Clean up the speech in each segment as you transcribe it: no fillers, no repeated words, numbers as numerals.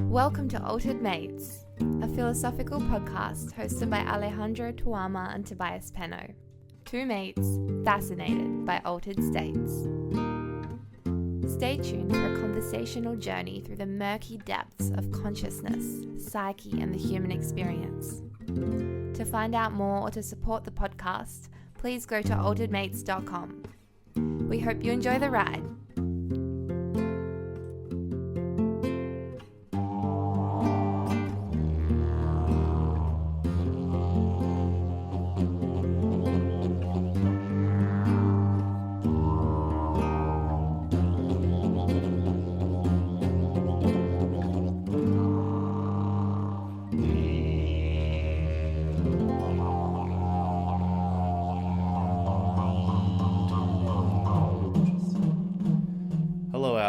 Welcome to Altered Mates, a philosophical podcast hosted by Alejandro Tuama and Tobias Penno, two mates fascinated by altered states. Stay tuned for a conversational journey through the murky depths of consciousness, psyche, and the human experience. To find out more or to support the podcast, please go to alteredmates.com. We hope you enjoy the ride.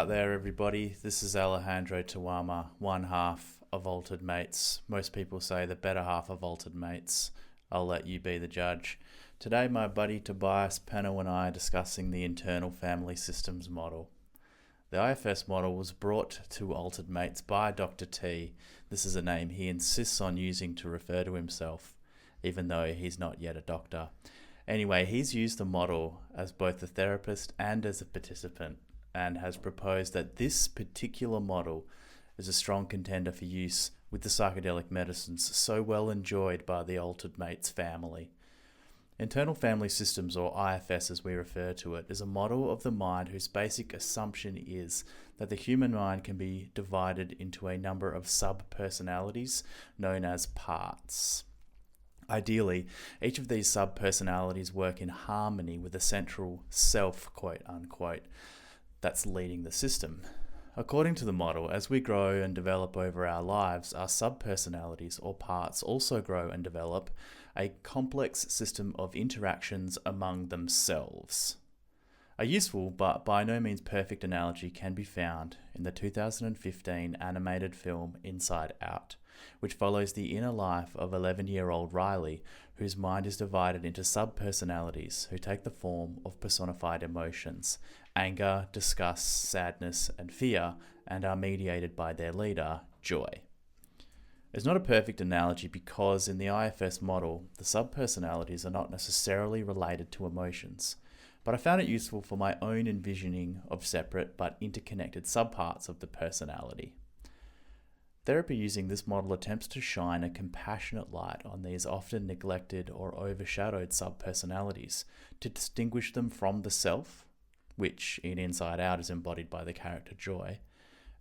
Everybody, this is Alejandro Tuama, one half of Altered Mates. Most people say the better half of Altered Mates. I'll let you be the judge. Today, my buddy Tobias Penno and I are discussing the internal family systems model. The IFS model was brought to Altered Mates by Dr. T. This is a name he insists on using to refer to himself, even though he's not yet a doctor. Anyway, he's used the model as both a therapist and as a participant, and has proposed that this particular model is a strong contender for use with the psychedelic medicines so well enjoyed by the Altered Mates family. Internal family systems, or IFS as we refer to it, is a model of the mind whose basic assumption is that the human mind can be divided into a number of sub-personalities known as parts. Ideally, each of these sub-personalities work in harmony with a central self, quote unquote, that's leading the system. According to the model, as we grow and develop over our lives, our sub-personalities or parts also grow and develop a complex system of interactions among themselves. A useful but by no means perfect analogy can be found in the 2015 animated film Inside Out, which follows the inner life of 11-year-old Riley, whose mind is divided into sub-personalities who take the form of personified emotions: anger, disgust, sadness, and fear, and are mediated by their leader, Joy. It's not a perfect analogy because in the IFS model, the sub-personalities are not necessarily related to emotions, but I found it useful for my own envisioning of separate but interconnected subparts of the personality. Therapy using this model attempts to shine a compassionate light on these often neglected or overshadowed sub-personalities to distinguish them from the self, which in Inside Out is embodied by the character Joy,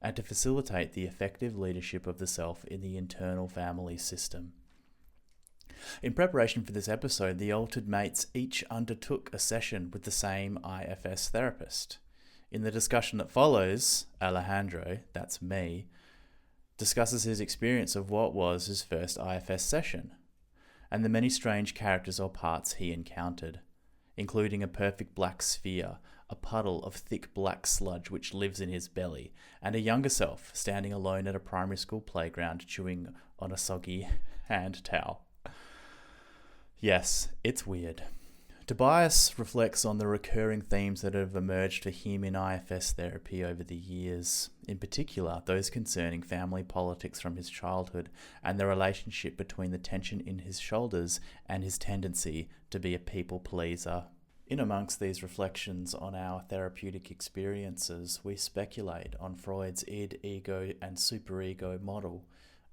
and to facilitate the effective leadership of the self in the internal family system. In preparation for this episode, the Altered Mates each undertook a session with the same IFS therapist. In the discussion that follows, Alejandro, that's me, discusses his experience of what was his first IFS session, and the many strange characters or parts he encountered, including a perfect black sphere, a puddle of thick black sludge which lives in his belly, and a younger self standing alone at a primary school playground chewing on a soggy hand towel. Yes, it's weird. Tobias reflects on the recurring themes that have emerged for him in IFS therapy over the years, in particular those concerning family politics from his childhood and the relationship between the tension in his shoulders and his tendency to be a people pleaser. In amongst these reflections on our therapeutic experiences, we speculate on Freud's id, ego, and superego model,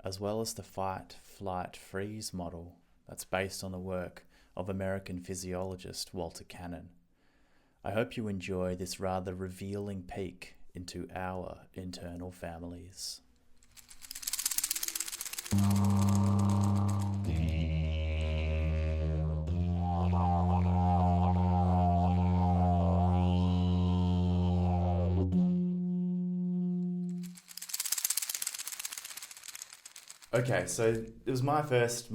as well as the fight, flight, freeze model that's based on the work of American physiologist Walter Cannon. I hope you enjoy this rather revealing peek into our internal families. Okay, so it was my first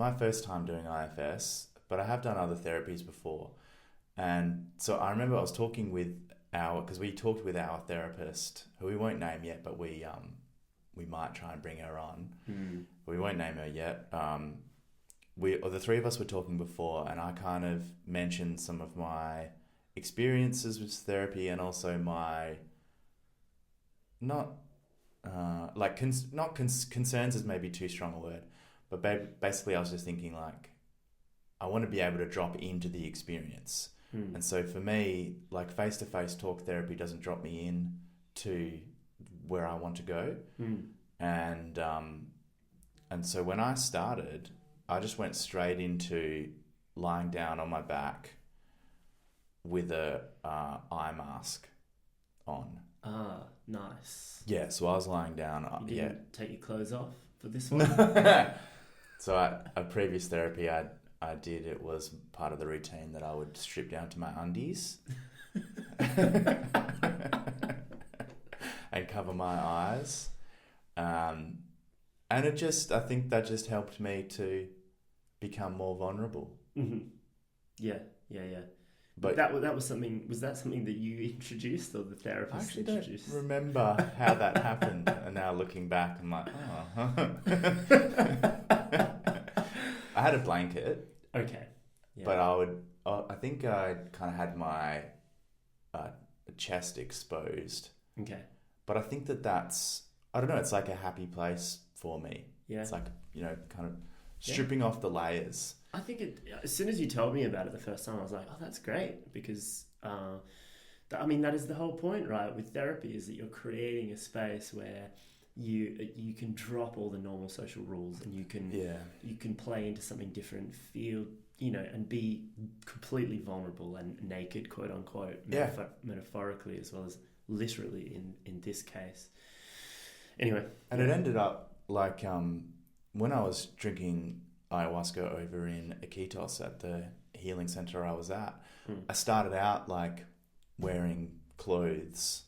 time doing IFS, but I have done other therapies before. And so I remember I was talking with because we talked with our therapist, who we won't name yet, but we might try and bring her on. We won't name her yet. the three of us were talking before, and I kind of mentioned some of my experiences with therapy, and also my not concerns is maybe too strong a word, but basically I was just thinking like I want to be able to drop into the experience. And so for me, like face-to-face talk therapy doesn't drop me in to where I want to go. And so when I started, I just went straight into lying down on my back with a eye mask on. Ah, nice. Yeah, so I was lying down. You didn't yeah. take your clothes off for this one? So a previous therapy I did, it was part of the routine that I would strip down to my undies and cover my eyes. And I think that just helped me to become more vulnerable. Mm-hmm. Yeah. But that was something. Was that something that you introduced, or the therapist introduced? I actually don't remember how that happened. And now looking back, I'm like, oh. I had a blanket. Okay. Yeah. But I think I kind of had my chest exposed. Okay. But I think that's, I don't know, it's like a happy place for me. Yeah. It's like, kind of stripping off the layers. I think as soon as you told me about it the first time, I was like, oh, that's great. Because, that is the whole point, right? With therapy, is that you're creating a space where you can drop all the normal social rules, and you can play into something different, feel, and be completely vulnerable and naked, quote unquote, metaphorically as well as literally in this case. Anyway. And it ended up like when I was drinking ayahuasca over in Iquitos at the healing center I was at, I started out like wearing clothes.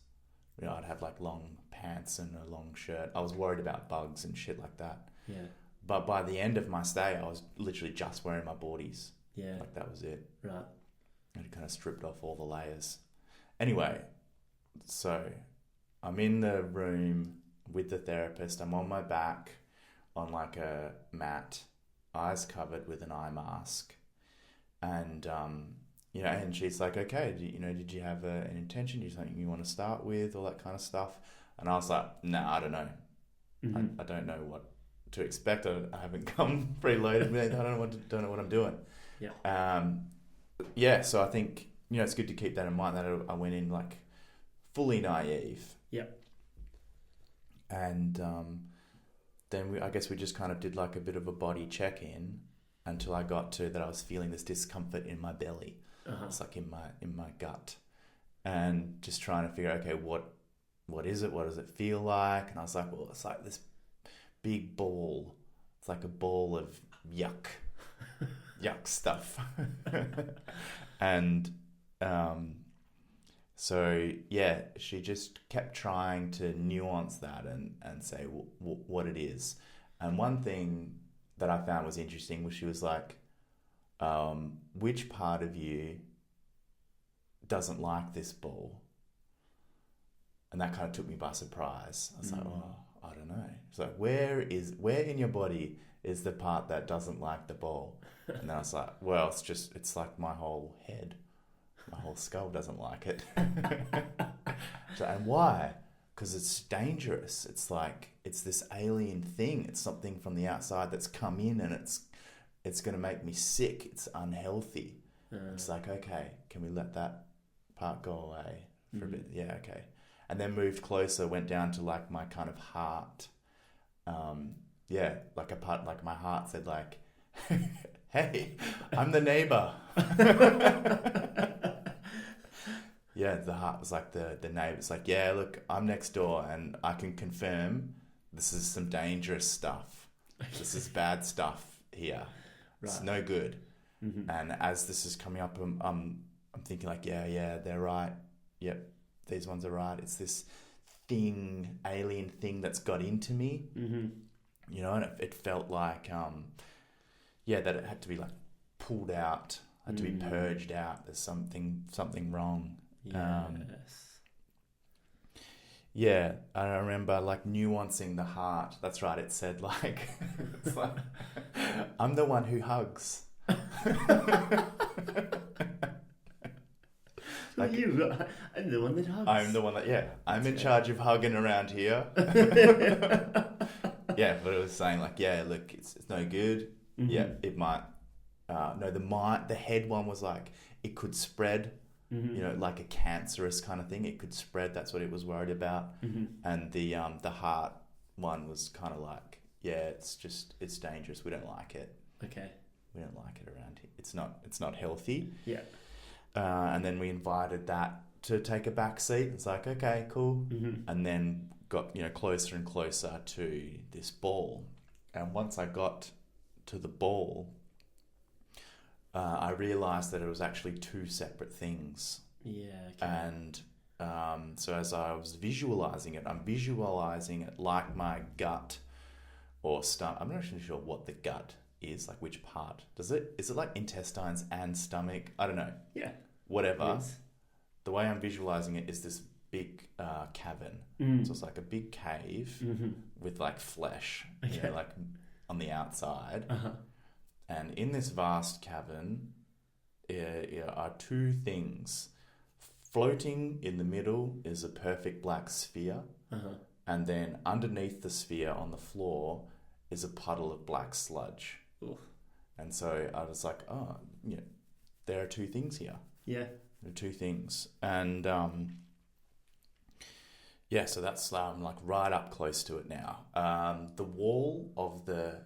I'd have like long pants and a long shirt. I was worried about bugs and shit like that. Yeah. But by the end of my stay, I was literally just wearing my boardies. Yeah. Like that was it. Right. And it kind of stripped off all the layers. Anyway, so I'm in the room with the therapist. I'm on my back on like a mat, eyes covered with an eye mask. And, and she's like, okay, did you have an intention? Do you have something you want to start with? All that kind of stuff. And I was like, nah, I don't know. I don't know what to expect. I haven't come preloaded with it. I don't know what I'm doing. Yeah. So I think, it's good to keep that in mind, that I went in like fully naive. Yeah. And then I guess we just kind of did like a bit of a body check-in until I got to that I was feeling this discomfort in my belly. It's like in my gut. And just trying to figure out, okay, what is it? What does it feel like? And I was like, well, it's like this big ball. It's like a ball of yuck stuff. And so, yeah, she just kept trying to nuance that and say what it is. And one thing that I found was interesting was she was like, which part of you doesn't like this ball? And that kind of took me by surprise. I was like, oh, I don't know. It's like, where in your body is the part that doesn't like the ball? And then I was like, well, it's like my whole head. My whole skull doesn't like it. So, and why? Because it's dangerous. It's like, it's this alien thing. It's something from the outside that's come in, and it's going to make me sick. It's unhealthy. It's like, okay, can we let that part go away for a bit? Yeah, okay. And then moved closer, went down to like my kind of heart. Like a part, like my heart said like, hey, I'm the neighbor. Yeah, the heart was like the neighbor. It's like, yeah, look, I'm next door and I can confirm this is some dangerous stuff. This is bad stuff here. Right. It's no good. Mm-hmm. And as this is coming up, I'm thinking like, yeah, they're right. Yep, these ones are right. It's this thing, alien thing that's got into me. Mm-hmm. And it felt like, that it had to be like pulled out, had to be purged out. There's something wrong. Yes. Yeah, I remember like nuancing the heart. That's right. It said like, it's like, I'm the one who hugs. Like, you, I'm the one that hugs. I'm the one that, yeah, I'm in charge of hugging around here. Yeah, but it was saying like, yeah, look, it's no good. Mm-hmm. Yeah, it might. No, the head one was like, it could spread. Mm-hmm. You know, like a cancerous kind of thing. It could spread. That's what it was worried about. Mm-hmm. And the heart one was kind of like, yeah, it's dangerous. We don't like it. Okay. We don't like it around here. It's not healthy. Yeah. And then we invited that to take a back seat. It's like, okay, cool. Mm-hmm. And then got, closer and closer to this ball. And once I got to the ball, I realised that it was actually two separate things. Yeah. Okay. And so as I was visualising it, I'm visualising it like my gut or stomach. I'm not actually sure what the gut is, like which part. Is it like intestines and stomach? I don't know. Yeah. Whatever. The way I'm visualising it is this big cavern. So it's like a big cave with like flesh, like on the outside. Uh-huh. And in this vast cavern are two things. Floating in the middle is a perfect black sphere. Uh-huh. And then underneath the sphere on the floor is a puddle of black sludge. Oof. And so I was like, there are two things here. Yeah. There are two things. And so that's like right up close to it now. The wall of the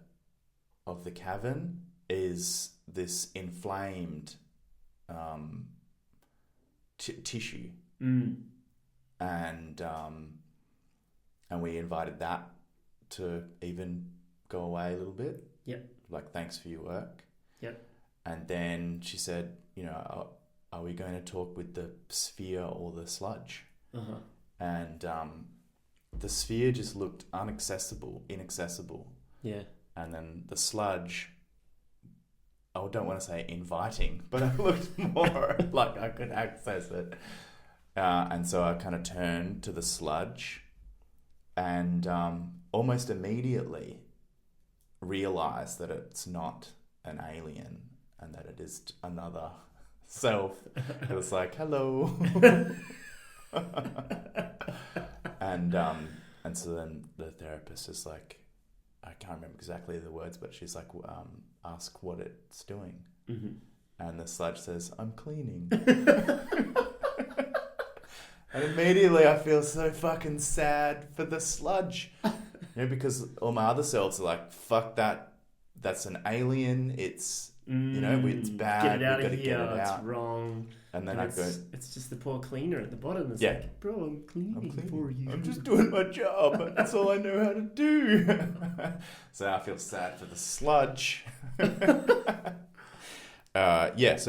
cavern is this inflamed tissue, and we invited that to even go away a little bit. Yep. Like, thanks for your work. Yep. And then she said, are we going to talk with the sphere or the sludge? Uh-huh. And the sphere just looked inaccessible. Yeah. And then the sludge, I don't want to say inviting, but it looked more like I could access it. And so I kind of turned to the sludge and almost immediately realized that it's not an alien and that it is another self. It was like, hello. And so then the therapist is like, I can't remember exactly the words, but she's like, ask what it's doing. Mm-hmm. And the sludge says, I'm cleaning. And immediately I feel so fucking sad for the sludge. Because all my other selves are like, fuck that. That's an alien. It's, it's bad. Get it out We've of got to here. get it It's out. wrong. And then and I go, it's just the poor cleaner at the bottom. It's Yeah. like, bro, I'm cleaning for you. I'm just doing my job. That's all I know how to do. So I feel sad for the sludge. So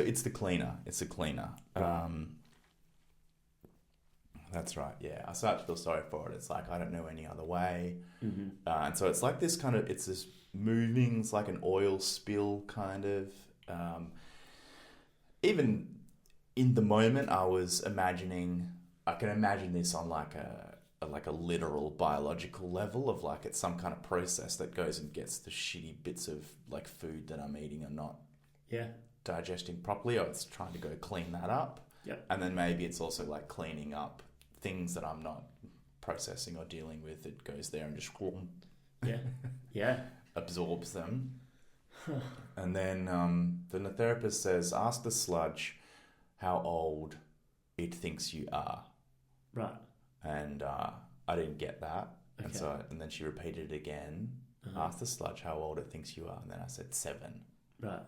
it's the cleaner. It's a cleaner. That's right. Yeah, I start to feel sorry for it. It's like, I don't know any other way. Mm-hmm. And so it's like this kind of, it's this moving, it's like an oil spill kind of. Even in the moment, I can imagine this on like a literal biological level of like, it's some kind of process that goes and gets the shitty bits of like food that I'm eating and not digesting properly, or it's trying to go clean that up. Yep. And then maybe it's also like cleaning up things that I'm not processing or dealing with. It goes there and just absorbs them. And then the therapist says, ask the sludge how old it thinks you are. Right. And I didn't get that. Okay. And then she repeated it again. Uh-huh. Ask the sludge how old it thinks you are. And then I said 7. Right.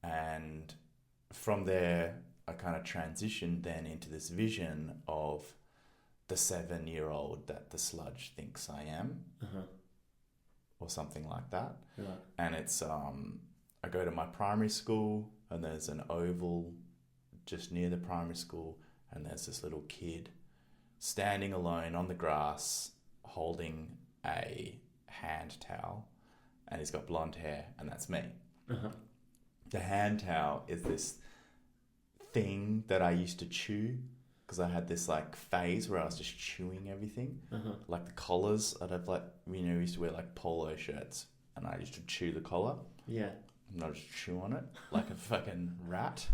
And from there, I kind of transitioned then into this vision of the 7-year-old that the sludge thinks I am. Uh-huh. Or something like that. Right. And it's, I go to my primary school and there's an oval just near the primary school, and there's this little kid standing alone on the grass holding a hand towel, and he's got blonde hair, and that's me. Uh-huh. The hand towel is this thing that I used to chew because I had this like phase where I was just chewing everything. Like the collars, I'd have like, you know, we used to wear like polo shirts and I used to chew the collar. Yeah. And I just chew on it like a fucking rat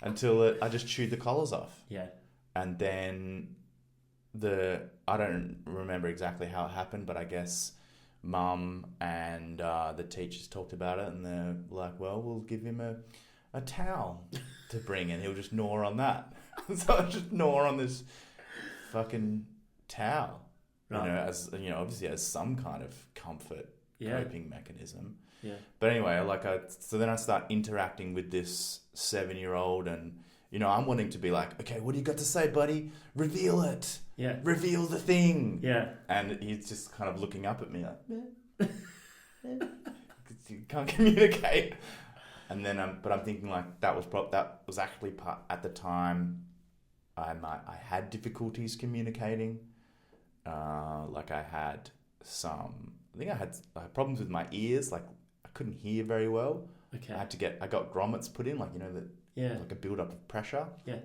until I just chewed the collars off. Yeah. And then I don't remember exactly how it happened, but I guess Mum and the teachers talked about it, and they're like, well, we'll give him a towel to bring, and he'll just gnaw on that. So I just gnaw on this fucking towel, right. You know, as you know, obviously as some kind of comfort coping mechanism. Yeah. But anyway, so then I start interacting with this 7-year-old, and you know, I'm wanting to be like, okay, what do you got to say, buddy? Reveal it. Yeah. Reveal the thing. Yeah. And he's just kind of looking up at me like, you can't communicate. And then, but I'm thinking like that was actually part at the time. I had difficulties communicating. Like I had I had problems with my ears. Like I couldn't hear very well. Okay. I got grommets put in, like, you know, like a build up of pressure. Yeah.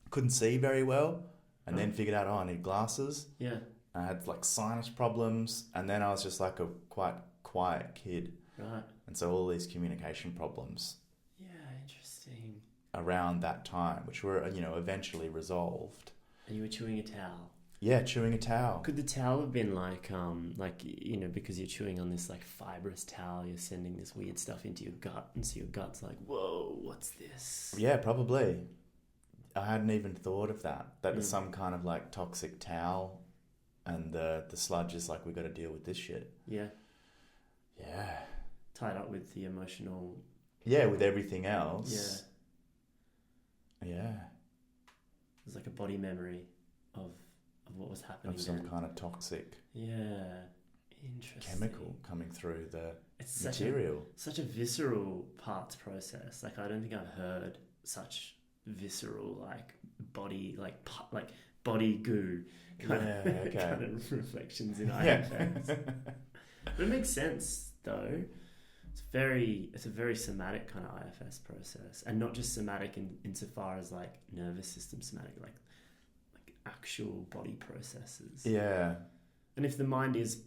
Couldn't see very well. And then figured out, I need glasses. Yeah. I had like sinus problems. And then I was just like a quite quiet kid. Right. And so all these communication problems. Yeah, interesting. Around that time, which were, you know, eventually resolved. And you were chewing a towel. Yeah, chewing a towel. Could the towel have been like, you know, because you're chewing on this like fibrous towel, you're sending this weird stuff into your gut, and so your gut's like, whoa, what's this? Yeah, probably. I hadn't even thought of that. That was some kind of like toxic towel, and the sludge is like, we got to deal with this shit. Yeah. Yeah. Tied up with the emotional. Yeah, with everything else. Yeah. Yeah. There's like a body memory of what was happening. Of some then. kind of toxic. Yeah. Interesting. Chemical coming through the it's material. Such a visceral parts process. Like I don't think I've heard such visceral like body body goo kind of reflections in IFS. But it makes sense though. It's a very somatic kind of IFS process, and not just somatic insofar as like nervous system somatic, like actual body processes. Yeah. And if the mind is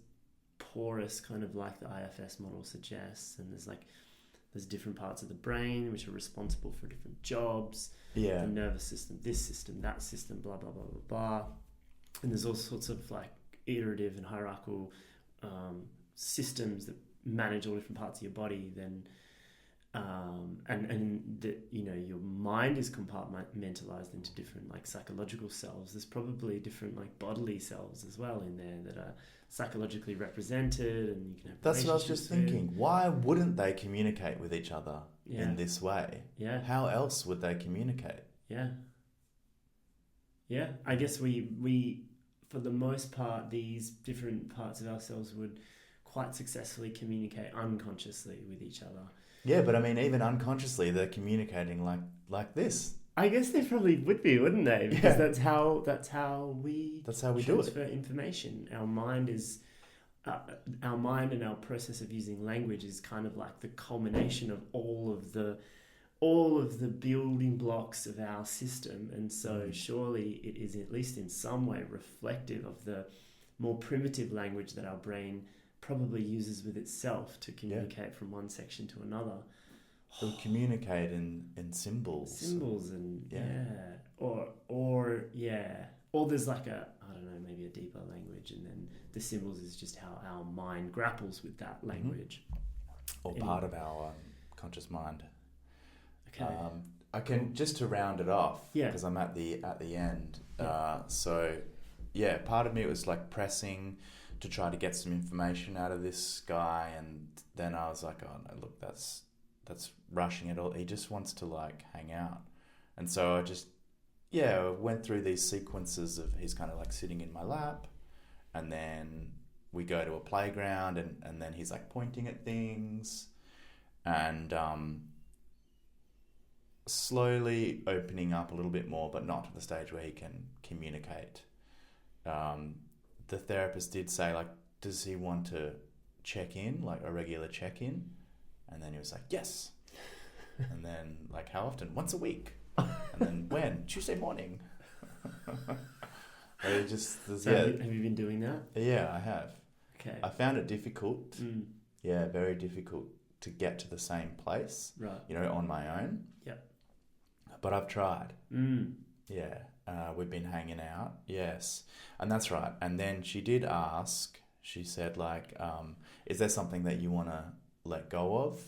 porous, kind of like the IFS model suggests, and there's different parts of the brain which are responsible for different jobs. Yeah. The nervous system, this system, that system, blah blah blah blah blah. And there's all sorts of like iterative and hierarchical systems that manage all different parts of your body. Then and that, you know, your mind is compartmentalized into different like psychological cells. There's probably different like bodily cells as well in there that are psychologically represented, and you can have. That's what I was just thinking. Why wouldn't they communicate with each other in this way? Yeah. How else would they communicate? Yeah. Yeah. I guess we for the most part, these different parts of ourselves would quite successfully communicate unconsciously with each other. Yeah, but I mean, even unconsciously, they're communicating like this. I guess they probably would be, wouldn't they? Because that's how we do it. Transfer information. Our mind and our process of using language is kind of like the culmination of all of the building blocks of our system, and so surely it is at least in some way reflective of the more primitive language that our brain probably uses with itself to communicate from one section to another. They'll communicate in symbols. Symbols and or there's like maybe a deeper language, and then the symbols is just how our mind grapples with that language. Or part of our conscious mind. Okay. I can, just to round it off, Yeah. because I'm at the end. Yeah. Part of me was like pressing to try to get some information out of this guy, and then I was like, oh no, look, that's rushing it all. He just wants to like hang out. And so I just went through these sequences of he's kind of like sitting in my lap, and then we go to a playground, and then he's like pointing at things, and slowly opening up a little bit more, but not to the stage where he can communicate. The therapist did say, like, does he want to check in, like a regular check-in? And then he was like, yes. And then, like, how often? Once a week. And And then when? Tuesday morning. It just, So have you been doing that? Yeah, I have. Okay. I found it difficult. Mm. Yeah, very difficult to get to the same place. Right. On my own. Yep. But I've tried. Mm. Yeah. We've been hanging out. Yes. And that's right. And then she did ask, she said, like, is there something that you want to let go of?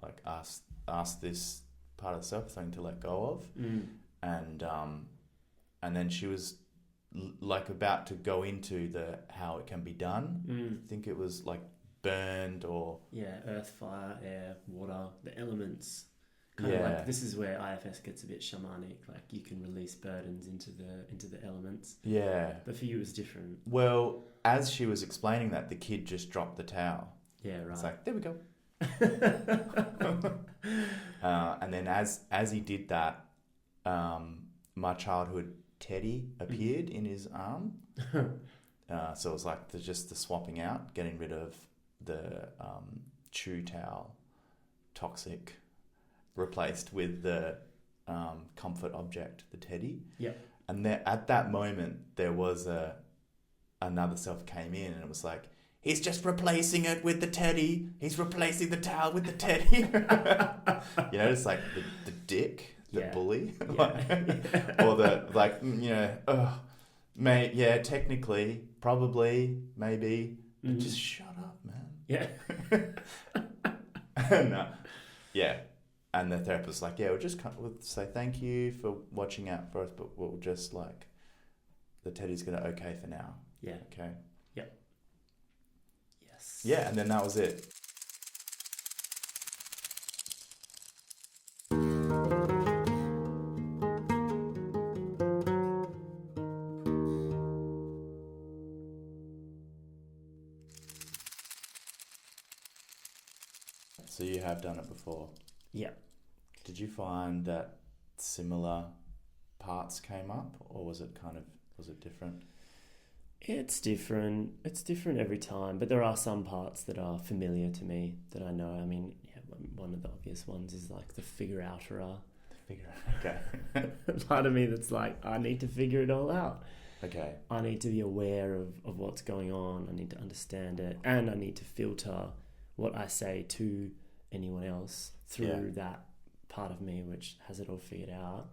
Like, ask this part of the self, something to let go of. Mm. And then she was like about to go into the how it can be done. I think it was like burned or... Yeah, earth, fire, air, water, the elements. Yeah. This is where IFS gets a bit shamanic. Like you can release burdens into the elements. Yeah. But for you, it was different. Well, as she was explaining that, the kid just dropped the towel. Yeah, right. It's like, there we go. And then as he did that, my childhood teddy appeared in his arm. So it was like just the swapping out, getting rid of the chew towel, toxic, replaced with the comfort object, the teddy. Yeah. And then at that moment, there was another self came in, and it was like, he's just replacing it with the teddy. He's replacing the towel with the teddy. It's like the dick, the bully. Or the, technically, probably, maybe. But just shut up, man. Yeah. Yeah. And the therapist was like, we'll say thank you for watching out for us, but we'll just like, the teddy's going to okay for now. Yeah. Okay. Yep. Yes. Yeah, and then that was it. So you have done it before? Yeah. Did you find that similar parts came up, or was it different? It's different. It's different every time, but there are some parts that are familiar to me that I know. I mean, one of the obvious ones is like the figure-outerer. Okay. Part of me that's like, I need to figure it all out. Okay. I need to be aware of what's going on. I need to understand it, and I need to filter what I say to anyone else through that part of me which has it all figured out.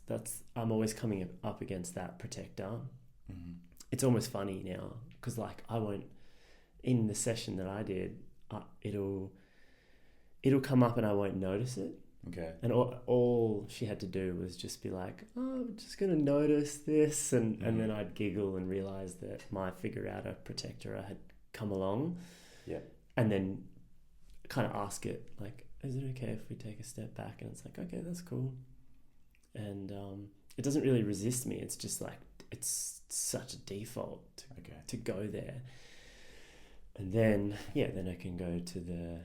That's I'm always coming up against that protector. Mm-hmm. It's almost funny now because like I won't, in the session that I did, it'll come up and I won't notice it. Okay. And all she had to do was just be like, oh, I'm just going to notice this. And then I'd giggle and realize that my figure-outer protector had come along. Yeah. And then kind of ask it, like, is it okay if we take a step back? And it's like, okay, that's cool. And it doesn't really resist me. It's just like, it's such a default to go there. And then I can go to the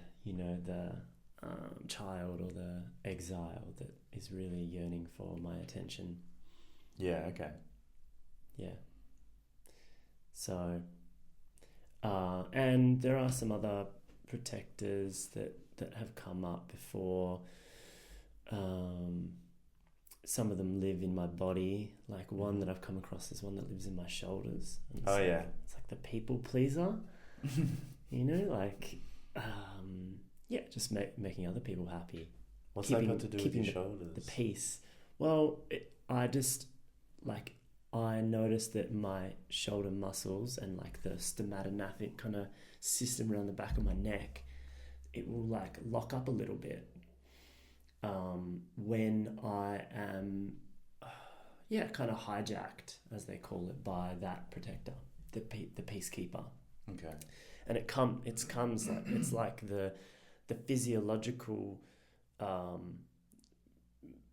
child or the exile that is really yearning for my attention. Yeah, okay. Yeah. So, and there are some other protectors that have come up before. Some of them live in my body. Like one that I've come across is one that lives in my shoulders. And it's like the people pleaser, just making other people happy. What's that got to do with your shoulders? The peace. Well, I noticed that my shoulder muscles and like the stomatognathic kind of system around the back of my neck, it will like lock up a little bit when I am kind of hijacked, as they call it, by that protector, the peacekeeper. Okay. And it's like the physiological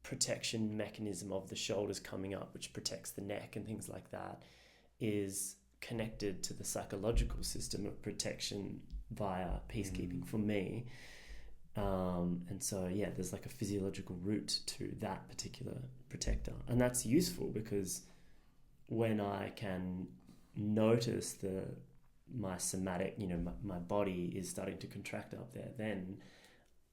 protection mechanism of the shoulders coming up, which protects the neck and things like that, is connected to the psychological system of protection via peacekeeping for me. And so, there's like a physiological root to that particular protector. And that's useful because when I can notice my somatic, my body is starting to contract up there, then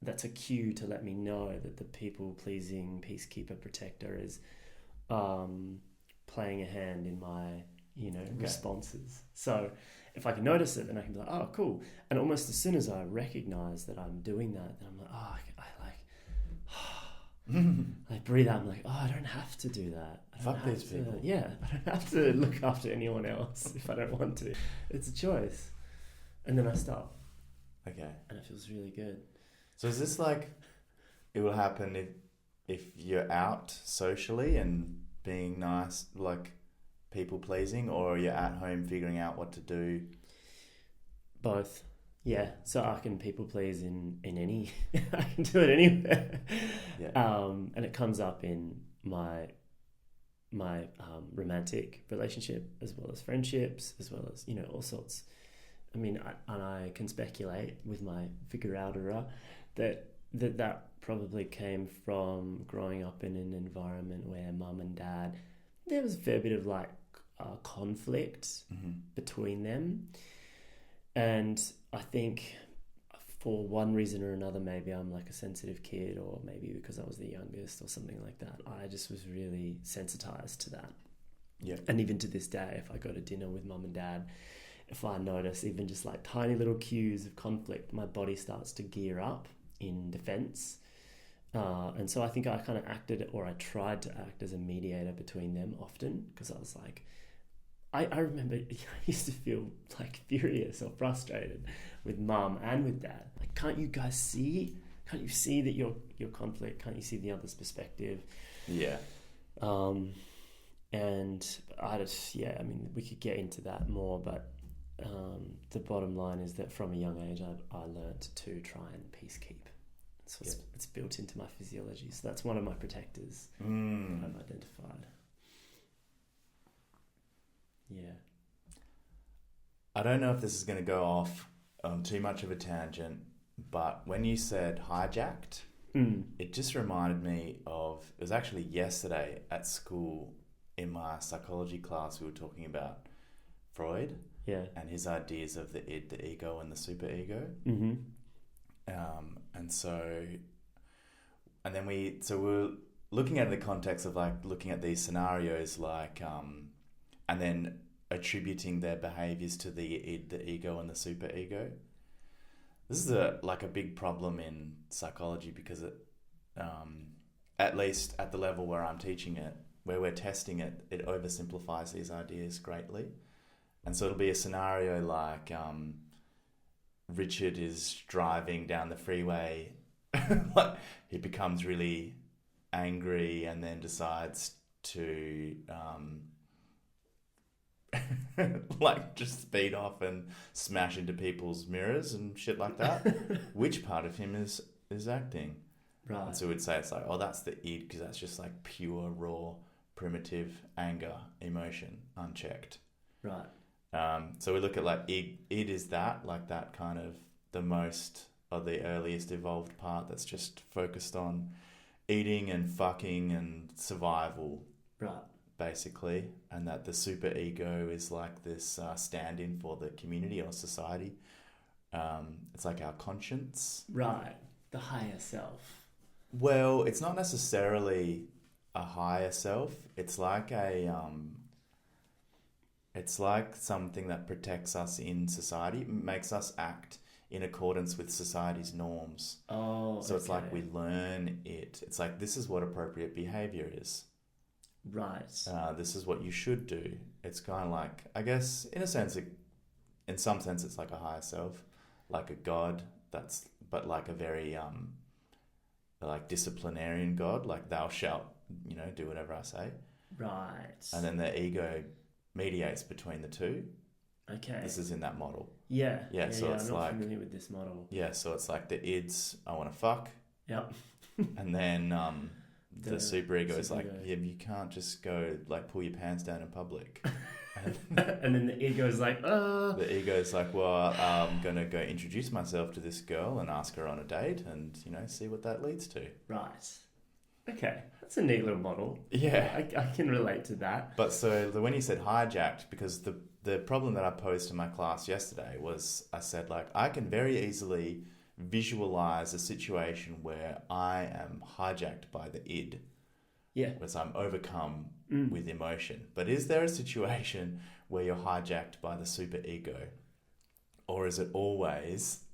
that's a cue to let me know that the people-pleasing peacekeeper protector is playing a hand in my, responses. So if I can notice it, then I can be like, oh, cool. And almost as soon as I recognize that I'm doing that, then I'm like, oh, I breathe out. I'm like, oh, I don't have to do that. Fuck these people. Yeah, I don't have to look after anyone else if I don't want to. It's a choice. And then I stop. Okay. And it feels really good. So is this like, it will happen if you're out socially and being nice, like people pleasing, or you're at home figuring out what to do? Both. Yeah. So I can people please in any, I can do it anywhere. Yeah. And it comes up in my romantic relationship, as well as friendships, as well as, all sorts. I mean, I can speculate with my figuratura that probably came from growing up in an environment where mum and dad, there was a fair bit of conflict between them. And I think for one reason or another, maybe I'm like a sensitive kid, or maybe because I was the youngest or something like that, I just was really sensitized to that. Yeah. And even to this day, if I go to dinner with mum and dad, if I notice even just like tiny little cues of conflict, my body starts to gear up in defense. And so I think I kind of acted, or I tried to act as a mediator between them often, because I was like, I remember I used to feel like furious or frustrated with mum and with dad. Like, can't you guys see? Can't you see that your conflict? Can't you see the other's perspective? Yeah. And I mean, we could get into that more, but the bottom line is that from a young age, I learned to try and peacekeep. So it's built into my physiology. So that's one of my protectors that I've identified. Yeah. I don't know if this is going to go off on too much of a tangent, but when you said hijacked, it just reminded me of, it was actually yesterday at school in my psychology class, we were talking about Freud and his ideas of the id, the ego, and the superego. Mm-hmm. We're looking at the context of like looking at these scenarios, like, and then attributing their behaviors to the id, the ego, and the superego. This is a big problem in psychology, because it, at least at the level where I'm teaching it, where we're testing it, it oversimplifies these ideas greatly. And so it'll be a scenario like Richard is driving down the freeway, like he becomes really angry and then decides to just speed off and smash into people's mirrors and shit like that. Which part of him is acting? Right. And so we'd say it's like, oh, that's the id, because that's just like pure, raw, primitive anger, emotion, unchecked. Right. So we look at like id is that, like that kind of the most, or the earliest evolved part that's just focused on eating and fucking and survival. Right. Basically, and that the super ego is like this stand-in for the community or society. It's like our conscience. Right. The higher self. Well, it's not necessarily a higher self. It's like it's like something that protects us in society, makes us act in accordance with society's norms. Oh, so it's like we learn it. It's like, this is what appropriate behavior is. Right. This is what you should do. It's kind of like, I guess, in some sense, it's like a higher self, like a god. But like a very like disciplinarian god, like thou shalt, do whatever I say. Right. And then the ego mediates between the two. Okay. This is in that model. Yeah. Yeah. So it's I'm not like familiar with this model. Yeah. So it's like the ids, I want to fuck. Yep. And then the superego is like, superego. yeah, you can't just go like pull your pants down in public. And then the ego is like, The ego is like, well, I'm going to go introduce myself to this girl and ask her on a date and, see what that leads to. Right. Okay. That's a neat little model. Yeah. I can relate to that. But so when you said hijacked, because the problem that I posed to my class yesterday was, I said, like, I can very easily visualize a situation where I am hijacked by the id, Yeah. whereas I'm overcome with emotion. But is there a situation where you're hijacked by the superego? Or is it always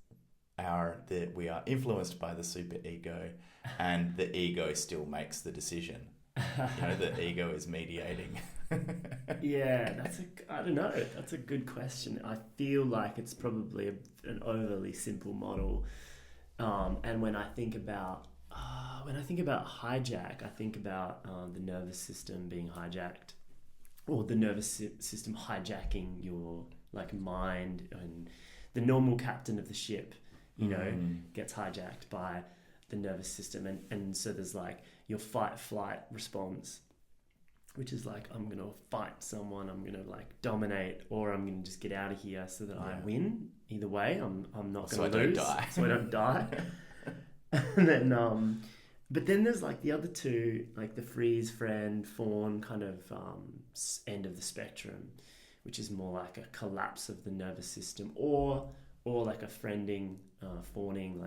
that we are influenced by the superego and the ego still makes the decision? The ego is mediating. Yeah, I don't know. That's a good question. I feel like it's probably an overly simple model. And when I think about hijack, I think about the nervous system being hijacked, or the nervous system hijacking your mind, and the normal captain of the ship, gets hijacked by the nervous system, and so there's your fight-flight response, which is I'm going to fight someone, I'm going to dominate, or I'm going to just get out of here so that I win. Either way, I'm not going to lose, so I don't die. And then, but then there's the other two, the freeze, friend, fawn kind of end of the spectrum, which is more like a collapse of the nervous system, or like a friending, fawning,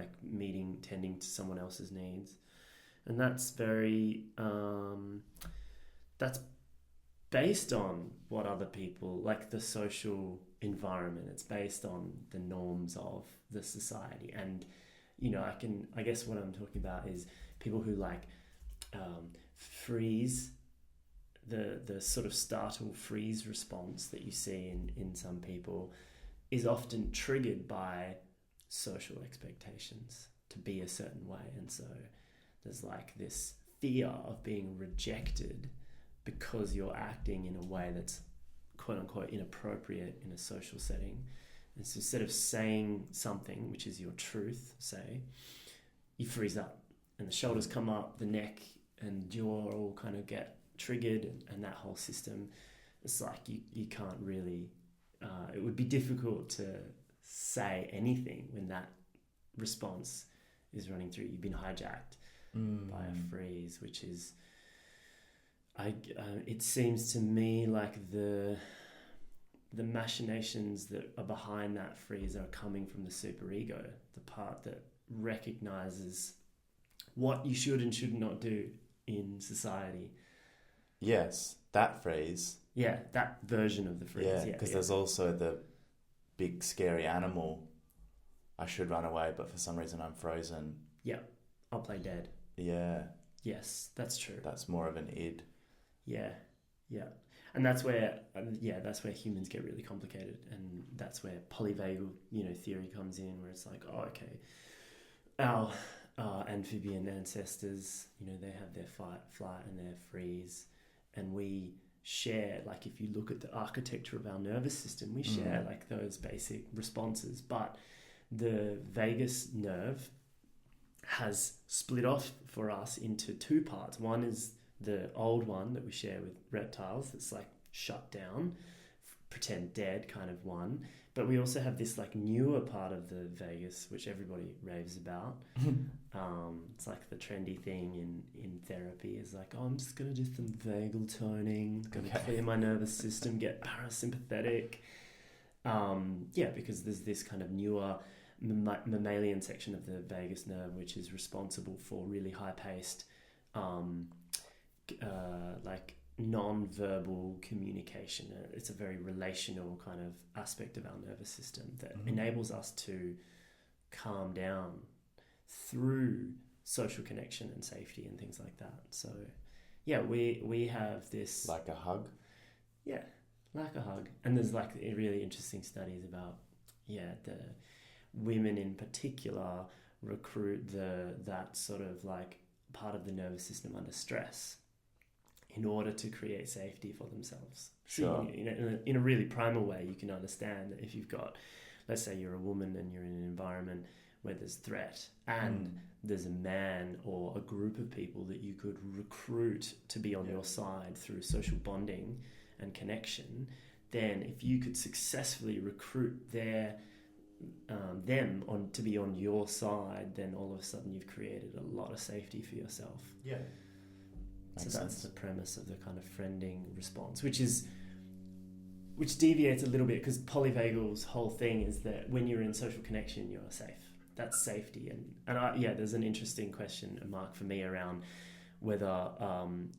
tending to someone else's needs. And that's very, that's based on what other people, the social environment. It's based on the norms of the society. And, I guess what I'm talking about is people who freeze, the sort of startle freeze response that you see in some people is often triggered by social expectations to be a certain way. And so there's this fear of being rejected because you're acting in a way that's quote unquote inappropriate in a social setting. And so instead of saying something which is your truth, you freeze up, and the shoulders come up, the neck and jaw all kind of get triggered, and that whole system, it's you can't really, it would be difficult to say anything when that response is running through. You've been hijacked by a freeze, which is, it seems to me the machinations that are behind that freeze are coming from the superego, the part that recognizes what you should and should not do in society. Yes, that freeze. Yeah, that version of the freeze. Yeah, because there's also the big scary animal. I should run away, but for some reason I'm frozen. Yeah, I'll play dead. Yeah. Yes, that's true. That's more of an id. Yeah. And that's where humans get really complicated, and that's where polyvagal, theory comes in, where it's our amphibian ancestors, they have their fight, flight, and their freeze, and we share, if you look at the architecture of our nervous system, we share those basic responses, but the vagus nerve has split off for us into two parts. One is the old one that we share with reptiles, that's shut down, pretend dead kind of one. But we also have this newer part of the vagus, which everybody raves about. It's the trendy thing in therapy is I'm just going to do some vagal toning, going to clear my nervous system, get parasympathetic. Because there's this kind of newer mammalian section of the vagus nerve, which is responsible for really high-paced, non-verbal communication. It's a very relational kind of aspect of our nervous system that enables us to calm down through social connection and safety and things like that. So we have this, like a hug. Yeah, like a hug. And there's really interesting studies about the women in particular recruit that sort of part of the nervous system under stress in order to create safety for themselves. Sure. So, in a really primal way, you can understand that if you've got, let's say you're a woman and you're in an environment where there's threat and there's a man or a group of people that you could recruit to be on your side through social bonding and connection, then if you could successfully recruit them to be on your side, then all of a sudden you've created a lot of safety for yourself. Yeah. So that's the premise of the kind of friending response, which deviates a little bit, because polyvagal's whole thing is that when you're in social connection, you're safe. that's safety. There's an interesting question mark for me around whether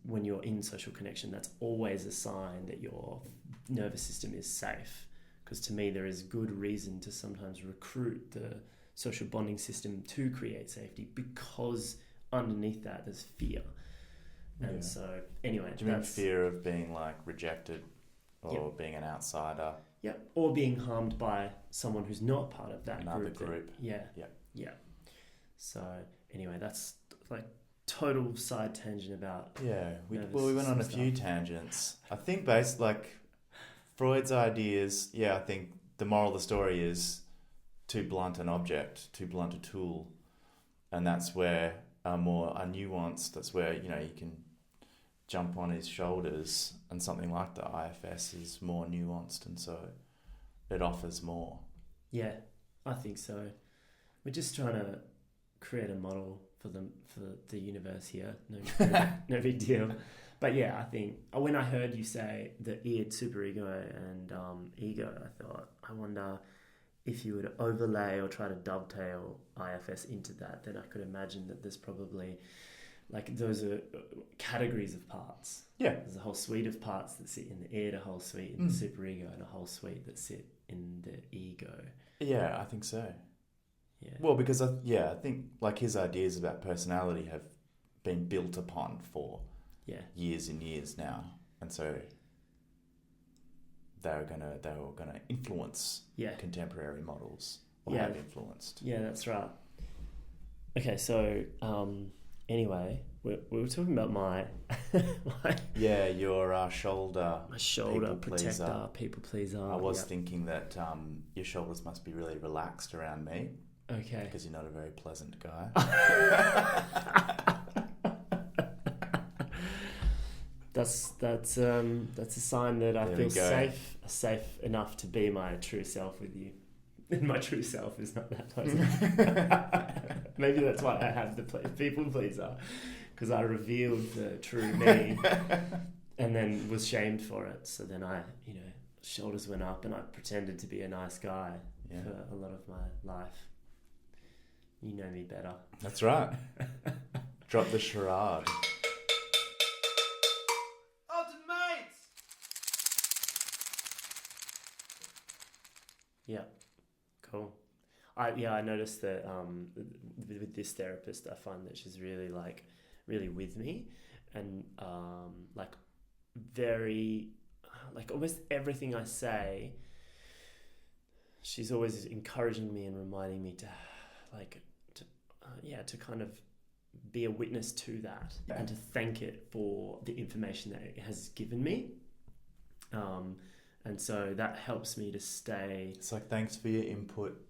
when you're in social connection, that's always a sign that your nervous system is safe. Because to me, there is good reason to sometimes recruit the social bonding system to create safety, because underneath that there's fear. And so anyway, do you mean fear of being like rejected or being an outsider? Yeah, or being harmed by someone who's not part of that Another group. Yeah. So anyway, that's like total side tangent about. Yeah, we went on a few tangents. I think based like Freud's ideas. Yeah, I think the moral of the story is too blunt an object, too blunt a tool, and that's where a nuanced. That's where you can jump on his shoulders, and something like the IFS is more nuanced, and so it offers more. Yeah, I think so. We're just trying to create a model for the universe here. No big deal. But yeah, I think when I heard you say the id, superego, and ego, I thought, I wonder if you would overlay or try to dovetail IFS into that, then I could imagine that there's probably, like, those are categories of parts. Yeah. There's a whole suite of parts that sit in the id, a whole suite in the superego, and a whole suite that sit in the ego. Yeah, I think so. Yeah. Well, because I think like his ideas about personality have been built upon for years and years now, and so they were gonna influence contemporary models, or have influenced. Yeah, that's right. Okay, so anyway, we were talking about my your shoulder, my shoulder protector, people pleaser. I was thinking that your shoulders must be really relaxed around me. Okay. Because you're not a very pleasant guy. That's a sign that I feel safe enough to be my true self with you. And my true self is not that pleasant. Maybe that's why I have the people pleaser, because I revealed the true me and then was shamed for it. So then shoulders went up and I pretended to be a nice guy for a lot of my life. You know me better. That's right. Drop the charade. Ultimate Mates! Yeah, cool. I noticed that with this therapist, I find that she's really with me, and very almost everything I say, she's always encouraging me and reminding me to kind of be a witness to that and to thank it for the information that it has given me. And so that helps me to stay. It's like, thanks for your input.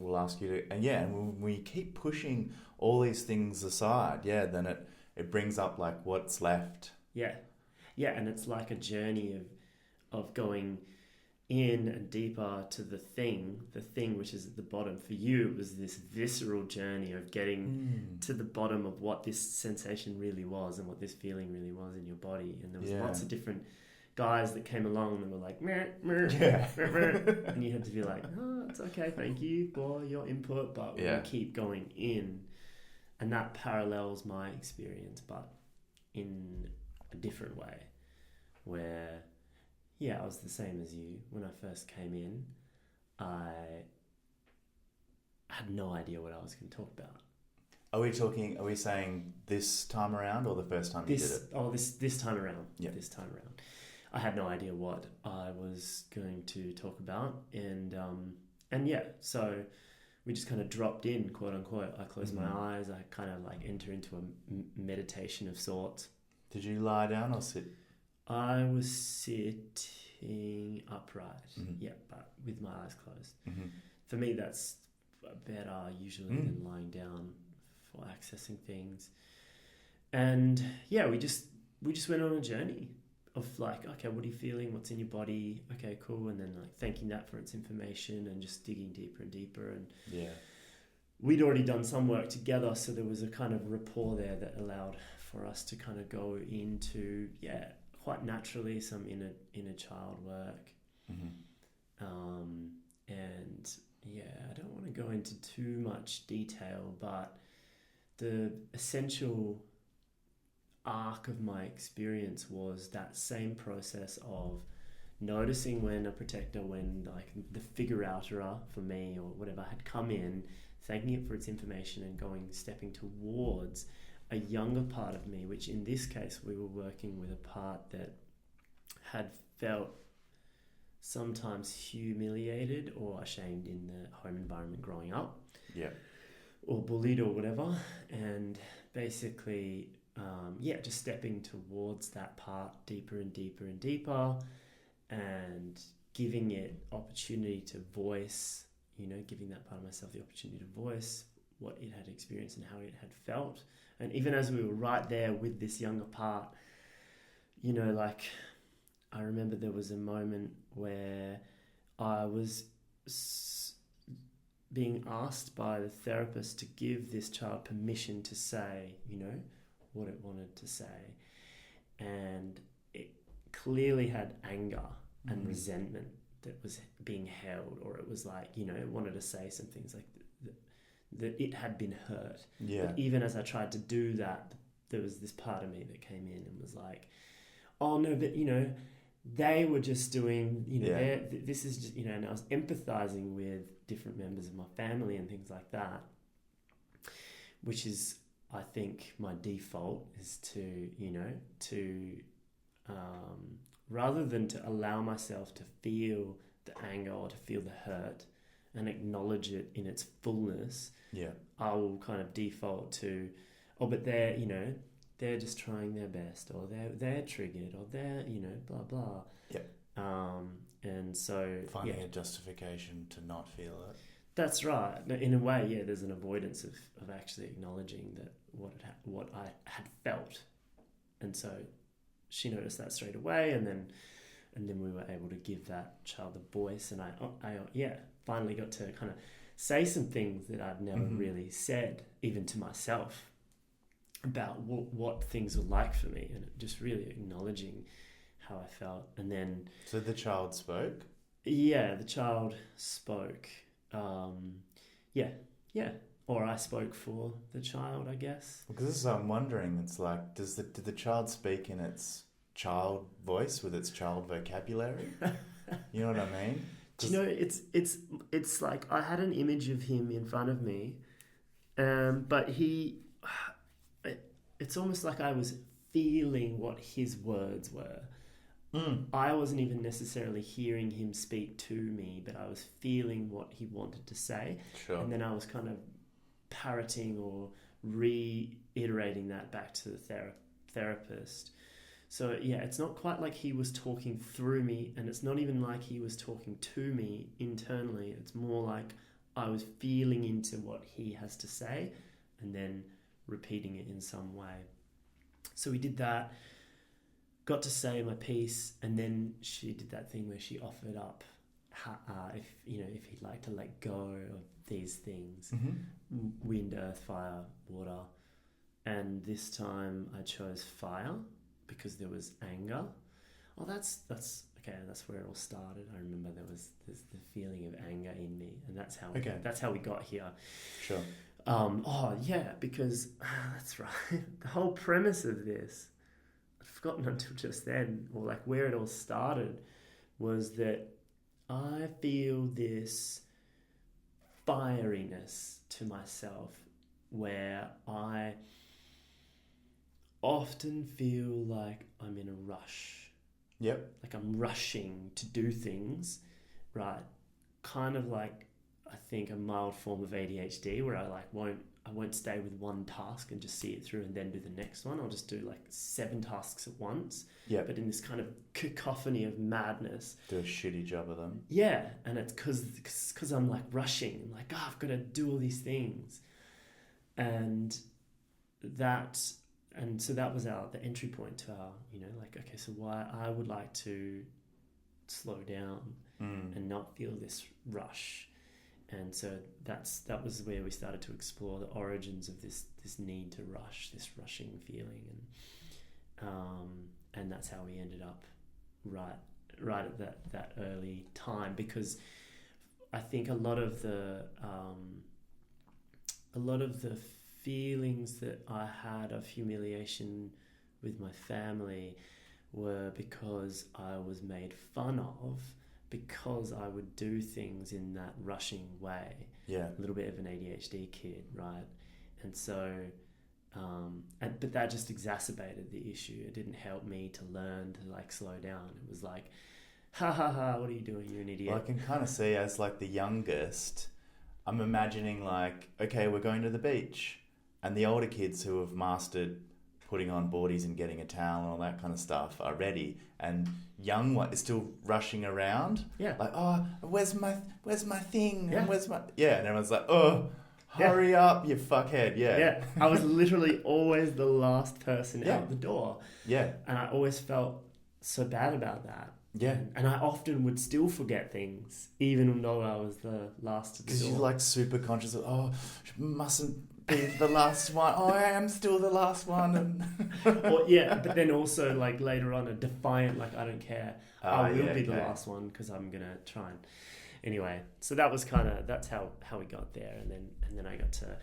We'll ask you to, and when we keep pushing all these things aside, then it brings up like what's left. Yeah, and it's like a journey of going in and deeper to the thing which is at the bottom. For you, it was this visceral journey of getting to the bottom of what this sensation really was and what this feeling really was in your body. And there was lots of different guys that came along and were like, meh, meh, meh, meh. And you had to be like, oh, it's okay, thank you for your input, but we keep going in. And that parallels my experience, but in a different way, where I was the same as you. When I first came in, I had no idea what I was going to talk about. Are we saying this time around or the first time you did it? Oh, this time around. Yeah. This time around. I had no idea what I was going to talk about. So we just kind of dropped in, quote unquote. I closed my eyes. I kind of enter into a meditation of sorts. Did you lie down or sit? I was sitting upright, but with my eyes closed. Mm-hmm. For me, that's better usually than lying down for accessing things. And we just went on a journey of okay, what are you feeling? What's in your body? Okay, cool. And then thanking that for its information and just digging deeper and deeper. And we'd already done some work together, so there was a kind of rapport there that allowed for us to kind of go into quite naturally some inner child work. Mm-hmm. And I don't want to go into too much detail, but the essential arc of my experience was that same process of noticing when a protector, when like the figure-outerer for me or whatever had come in, thanking it for its information and stepping towards a younger part of me, which in this case we were working with a part that had felt sometimes humiliated or ashamed in the home environment growing up. Yeah. Or bullied or whatever. And basically, just stepping towards that part deeper and deeper and deeper and giving it opportunity to voice, giving that part of myself the opportunity to voice what it had experienced and how it had felt. And even as we were right there with this younger part, I remember there was a moment where I was being asked by the therapist to give this child permission to say, what it wanted to say. And it clearly had anger and resentment that was being held, or it was like, it wanted to say some things like that it had been hurt. Yeah. But even as I tried to do that, there was this part of me that came in and was like, oh no, but they were just doing, this is just, and I was empathizing with different members of my family and things like that, which is, I think, my default is to rather than to allow myself to feel the anger or to feel the hurt and acknowledge it in its fullness, I will kind of default to, but they're just trying their best, or they're triggered, or they're, blah, blah. Yeah. And so... Finding a justification to not feel it. That's right. In a way, there's an avoidance of actually acknowledging that what I had felt. And so she noticed that straight away, and then we were able to give that child a voice, and I finally got to kind of say some things that I'd never really said, even to myself, about what things were like for me, and just really acknowledging how I felt. And then... So the child spoke? Yeah, the child spoke. Or I spoke for the child, I guess. Because this is what I'm wondering. It's like, did the child speak in its child voice with its child vocabulary? You know what I mean? Do you know, it's like I had an image of him in front of me, but it's almost like I was feeling what his words were. I wasn't even necessarily hearing him speak to me, but I was feeling what he wanted to say. Sure. And then I was kind of parroting or reiterating that back to the therapist. So it's not quite like he was talking through me, and it's not even like he was talking to me internally. It's more like I was feeling into what he has to say and then repeating it in some way. So we did that, got to say my piece, and then she did that thing where she offered up if he'd like to let go of these things, wind, earth, fire, water. And this time I chose fire because there was anger. Oh, that's okay. That's where it all started. I remember there's the feeling of anger in me, and that's how we got here. Sure. Because that's right. The whole premise of this, I'd forgotten until just then, or like where it all started, was that I feel this fieriness to myself where I often feel like I'm in a rush. Yep. Like I'm rushing to do things, right? Kind of like, I think, a mild form of ADHD where I won't stay with one task and just see it through and then do the next one. I'll just do like 7 tasks at once. Yeah. But in this kind of cacophony of madness. Do a shitty job of them. Yeah. And it's because I'm like rushing. I'm like, I've got to do all these things. And so that was the entry point to our, okay, so why I would like to slow down and not feel this rush. And so that was where we started to explore the origins of this need to rush, this rushing feeling, and that's how we ended up right at that early time, because I think a lot of the feelings that I had of humiliation with my family were because I was made fun of because I would do things in that rushing way. Yeah. A little bit of an ADHD kid, right? And so, but that just exacerbated the issue. It didn't help me to learn to like slow down. It was like, ha ha ha, what are you doing? You're an idiot. Well, I can kind of see as like the youngest, I'm imagining like, okay, we're going to the beach. And the older kids who have mastered putting on boardies and getting a towel and all that kind of stuff are ready. And young one is still rushing around. Yeah. Like, oh, where's my thing? Yeah. And where's my... Yeah. And everyone's like, oh, hurry up, you fuckhead. Yeah. Yeah. I was literally always the last person out the door. Yeah. And I always felt so bad about that. Yeah. And I often would still forget things, even though I was the last to the door. Because you're like super conscious of, oh, mustn't be the last one. Oh, I am still the last one. And or, yeah, but then also like later on a defiant, like I don't care. I will be the last one because I'm going to try and... Anyway, so that was that's how we got there. And then I got to...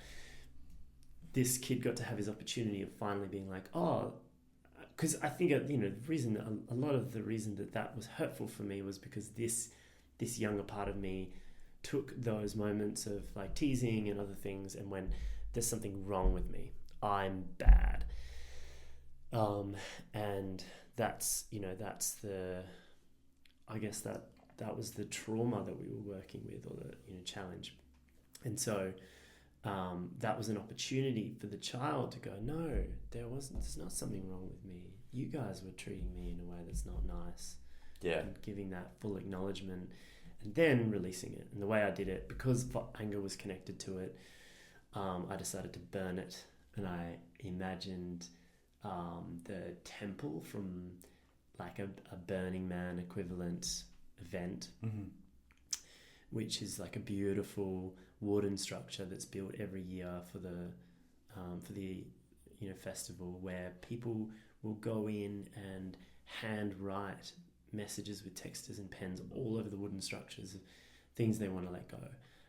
This kid got to have his opportunity of finally being like, oh... Because I think, the reason, a lot of the reason that was hurtful for me was because this younger part of me took those moments of like teasing and other things and when there's something wrong with me, I'm bad. And that's the, I guess that was the trauma that we were working with, or the, challenge. And so, that was an opportunity for the child to go, no, there's not something wrong with me. You guys were treating me in a way that's not nice. Yeah. And giving that full acknowledgement and then releasing it. And the way I did it, because anger was connected to it, I decided to burn it. And I imagined the temple from like a Burning Man equivalent event, which is like a beautiful wooden structure that's built every year for the festival, where people will go in and hand write messages with texters and pens all over the wooden structures of things they want to let go.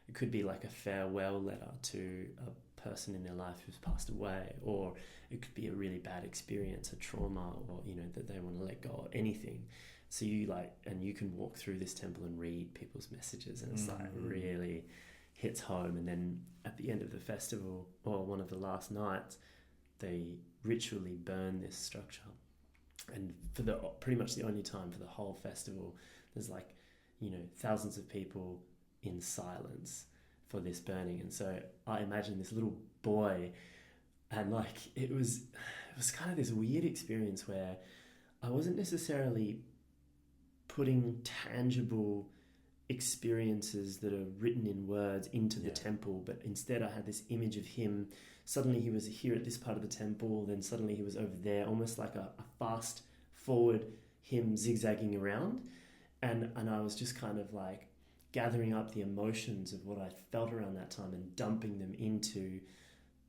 It could be like a farewell letter to a person in their life who's passed away, or it could be a really bad experience, a trauma, or that they want to let go, or anything. So you can walk through this temple and read people's messages, and it's like really hits home. And then at the end of the festival, or one of the last nights, they ritually burn this structure. And for pretty much the only time for the whole festival, there's thousands of people in silence for this burning. And so I imagine this little boy, and it was kind of this weird experience where I wasn't necessarily putting tangible experiences that are written in words into the temple, but instead I had this image of him. Suddenly he was here at this part of the temple, then suddenly he was over there, almost like a fast forward him zigzagging around, and I was just kind of like gathering up the emotions of what I felt around that time and dumping them into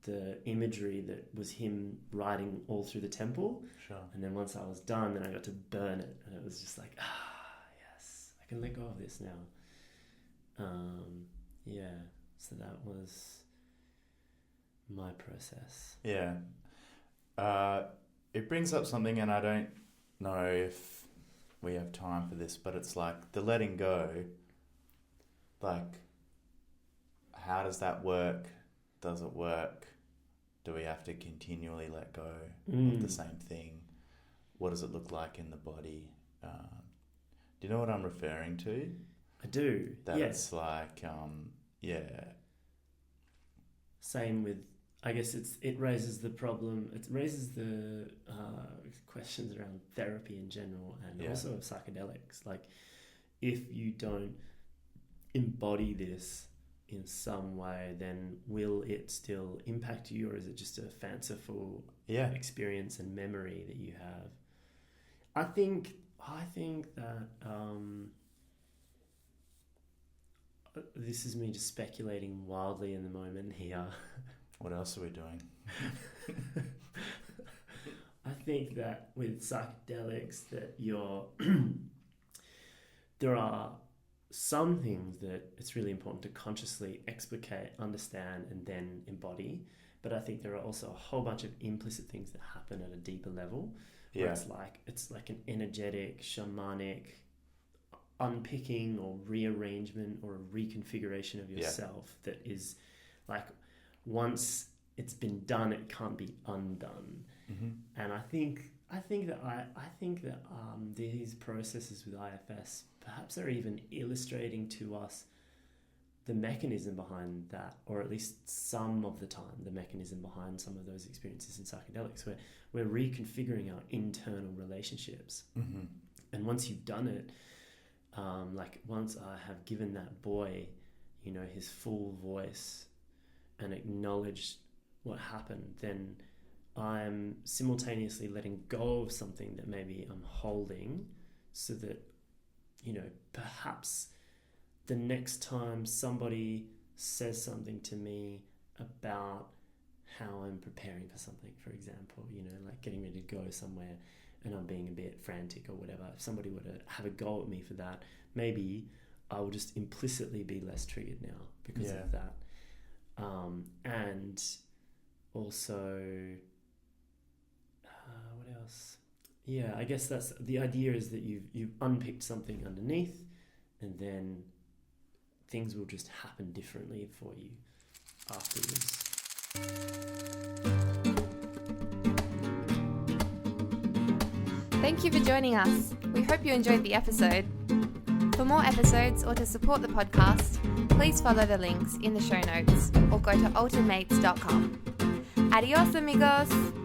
the imagery that was him riding all through the temple. Sure. And then once I was done, then I got to burn it, and it was just like, yes, I can let go of this now. So that was my process. Yeah. It brings up something, and I don't know if we have time for this, but it's like the letting go. Like, how does that work? Does it work? Do we have to continually let go of the same thing? What does it look like in the body? Do you know what I'm referring to? I do. That it's like, Same with, I guess it raises the problem. It raises the questions around therapy in general, and also of psychedelics. Like, if you don't embody this in some way, then will it still impact you, or is it just a fanciful experience and memory that you have? I think that this is me just speculating wildly in the moment here. What else are we doing? I think that with psychedelics that there are some things that it's really important to consciously explicate, understand, and then embody. But I think there are also a whole bunch of implicit things that happen at a deeper level, where it's like an energetic, shamanic unpicking or rearrangement or a reconfiguration of yourself that is like, once it's been done, it can't be undone. And I think that these processes with IFS perhaps are even illustrating to us the mechanism behind that, or at least some of the time, the mechanism behind some of those experiences in psychedelics, where we're reconfiguring our internal relationships. And once you've done it, like once I have given that boy, you know, his full voice and acknowledged what happened, then I'm simultaneously letting go of something that maybe I'm holding, so that, you know, perhaps the next time somebody says something to me about how I'm preparing for something, for example, you know, like getting ready to go somewhere and I'm being a bit frantic or whatever, if somebody were to have a go at me for that, maybe I will just implicitly be less triggered now because of that. And also, what else? Yeah, I guess that's the idea, is that you've unpicked something underneath, and then things will just happen differently for you afterwards. Thank you for joining us. We hope you enjoyed the episode. For more episodes or to support the podcast, please follow the links in the show notes or go to alteredmates.com. Adios, amigos!